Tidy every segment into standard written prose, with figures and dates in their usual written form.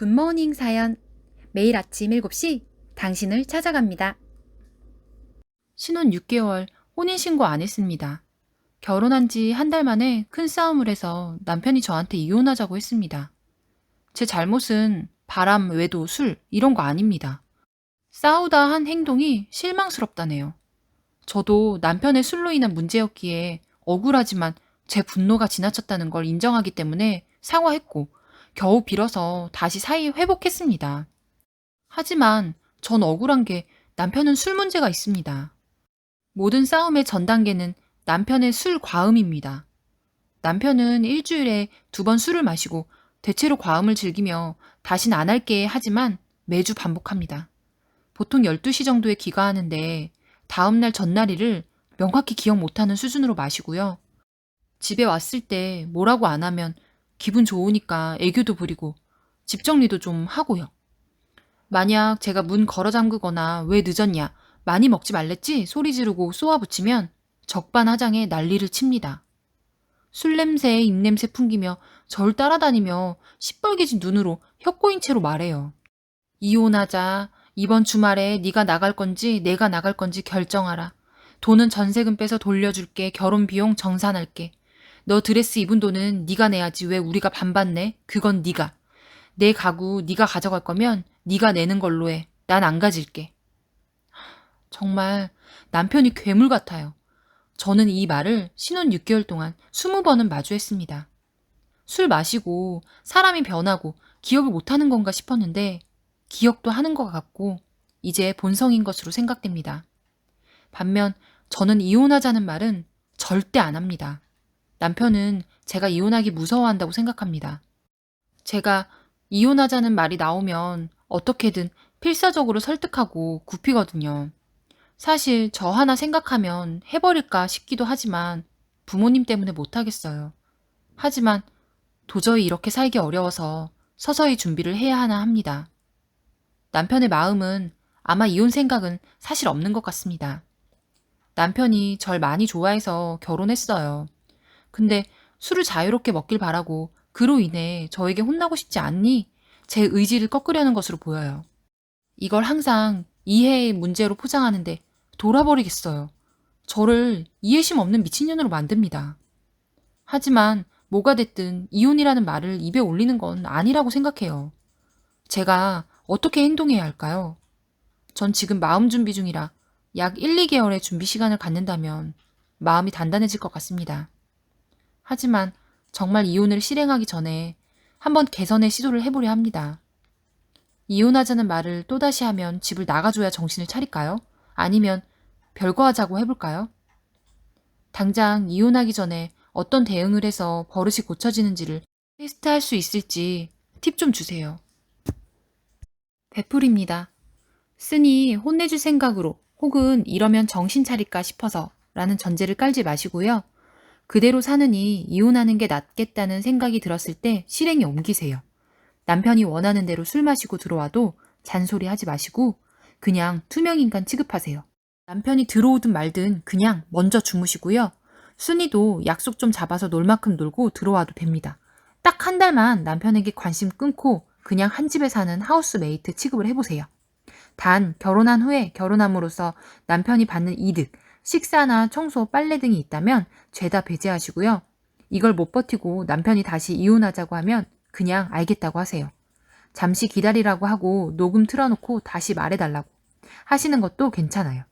굿모닝 사연. 매일 아침 7시 당신을 찾아갑니다. 신혼 6개월, 혼인신고 안 했습니다. 결혼한 지 한 달 만에 큰 싸움을 해서 남편이 저한테 이혼하자고 했습니다. 제 잘못은 바람, 외도, 술 이런 거 아닙니다. 싸우다 한 행동이 실망스럽다네요. 저도 남편의 술로 인한 문제였기에 억울하지만 제 분노가 지나쳤다는 걸 인정하기 때문에 사과했고 겨우 빌어서 다시 사이 회복했습니다. 하지만 전 억울한 게 남편은 술 문제가 있습니다. 모든 싸움의 전 단계는 남편의 술 과음입니다. 남편은 일주일에 2번 술을 마시고 대체로 과음을 즐기며 다신 안 할게 하지만 매주 반복합니다. 보통 12시 정도에 귀가하는데 다음날 전날이를 명확히 기억 못하는 수준으로 마시고요. 집에 왔을 때 뭐라고 안 하면 기분 좋으니까 애교도 부리고 집 정리도 좀 하고요. 만약 제가 문 걸어 잠그거나 왜 늦었냐, 많이 먹지 말랬지 소리 지르고 쏘아붙이면 적반하장에 난리를 칩니다. 술 냄새에 입냄새 풍기며 절 따라다니며 시뻘개진 눈으로 혀꼬인 채로 말해요. 이혼하자. 이번 주말에 네가 나갈 건지 내가 나갈 건지 결정하라. 돈은 전세금 빼서 돌려줄게. 결혼 비용 정산할게. 너 드레스 입은 돈은 네가 내야지 왜 우리가 반반 내? 그건 네가. 내 가구 네가 가져갈 거면 네가 내는 걸로 해. 난 안 가질게. 정말 남편이 괴물 같아요. 저는 이 말을 신혼 6개월 동안 20번은 마주했습니다. 술 마시고 사람이 변하고 기억을 못하는 건가 싶었는데 기억도 하는 것 같고 이제 본성인 것으로 생각됩니다. 반면 저는 이혼하자는 말은 절대 안 합니다. 남편은 제가 이혼하기 무서워한다고 생각합니다. 제가 이혼하자는 말이 나오면 어떻게든 필사적으로 설득하고 굽히거든요. 사실 저 하나 생각하면 해버릴까 싶기도 하지만 부모님 때문에 못하겠어요. 하지만 도저히 이렇게 살기 어려워서 서서히 준비를 해야 하나 합니다. 남편의 마음은 아마 이혼 생각은 사실 없는 것 같습니다. 남편이 절 많이 좋아해서 결혼했어요. 근데 술을 자유롭게 먹길 바라고 그로 인해 저에게 혼나고 싶지 않니? 제 의지를 꺾으려는 것으로 보여요. 이걸 항상 이해의 문제로 포장하는데 돌아버리겠어요. 저를 이해심 없는 미친년으로 만듭니다. 하지만 뭐가 됐든 이혼이라는 말을 입에 올리는 건 아니라고 생각해요. 제가 어떻게 행동해야 할까요? 전 지금 마음 준비 중이라 약 1, 2개월의 준비 시간을 갖는다면 마음이 단단해질 것 같습니다. 하지만 정말 이혼을 실행하기 전에 한번 개선의 시도를 해보려 합니다. 이혼하자는 말을 또다시 하면 집을 나가줘야 정신을 차릴까요? 아니면 별거 하자고 해볼까요? 당장 이혼하기 전에 어떤 대응을 해서 버릇이 고쳐지는지를 테스트할 수 있을지 팁 좀 주세요. 베풀입니다. 쓰니 혼내줄 생각으로 혹은 이러면 정신 차릴까 싶어서 라는 전제를 깔지 마시고요. 그대로 사느니 이혼하는 게 낫겠다는 생각이 들었을 때 실행에 옮기세요. 남편이 원하는 대로 술 마시고 들어와도 잔소리 하지 마시고 그냥 투명인간 취급하세요. 남편이 들어오든 말든 그냥 먼저 주무시고요. 순이도 약속 좀 잡아서 놀 만큼 놀고 들어와도 됩니다. 딱 한 달만 남편에게 관심 끊고 그냥 한 집에 사는 하우스메이트 취급을 해보세요. 단 결혼한 후에 결혼함으로써 남편이 받는 이득, 식사나 청소, 빨래 등이 있다면 죄다 배제하시고요. 이걸 못 버티고 남편이 다시 이혼하자고 하면 그냥 알겠다고 하세요. 잠시 기다리라고 하고 녹음 틀어놓고 다시 말해달라고 하시는 것도 괜찮아요.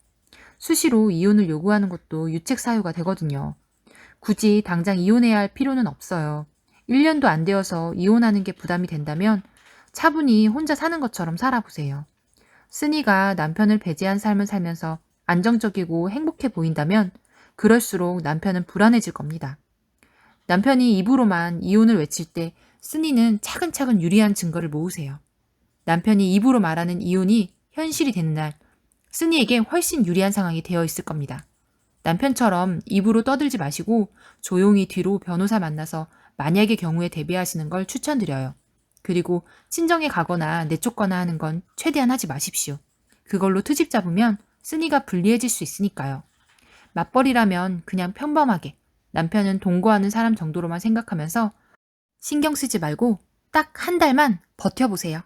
수시로 이혼을 요구하는 것도 유책 사유가 되거든요. 굳이 당장 이혼해야 할 필요는 없어요. 1년도 안 되어서 이혼하는 게 부담이 된다면 차분히 혼자 사는 것처럼 살아보세요. 쓰니가 남편을 배제한 삶을 살면서 안정적이고 행복해 보인다면 그럴수록 남편은 불안해질 겁니다. 남편이 입으로만 이혼을 외칠 때 쓰니는 차근차근 유리한 증거를 모으세요. 남편이 입으로 말하는 이혼이 현실이 되는 날 쓰니에게 훨씬 유리한 상황이 되어 있을 겁니다. 남편처럼 입으로 떠들지 마시고 조용히 뒤로 변호사 만나서 만약의 경우에 대비하시는 걸 추천드려요. 그리고 친정에 가거나 내쫓거나 하는 건 최대한 하지 마십시오. 그걸로 트집 잡으면 쓰니가 불리해질 수 있으니까요. 맞벌이라면 그냥 평범하게 남편은 동거하는 사람 정도로만 생각하면서 신경 쓰지 말고 딱 한 달만 버텨보세요.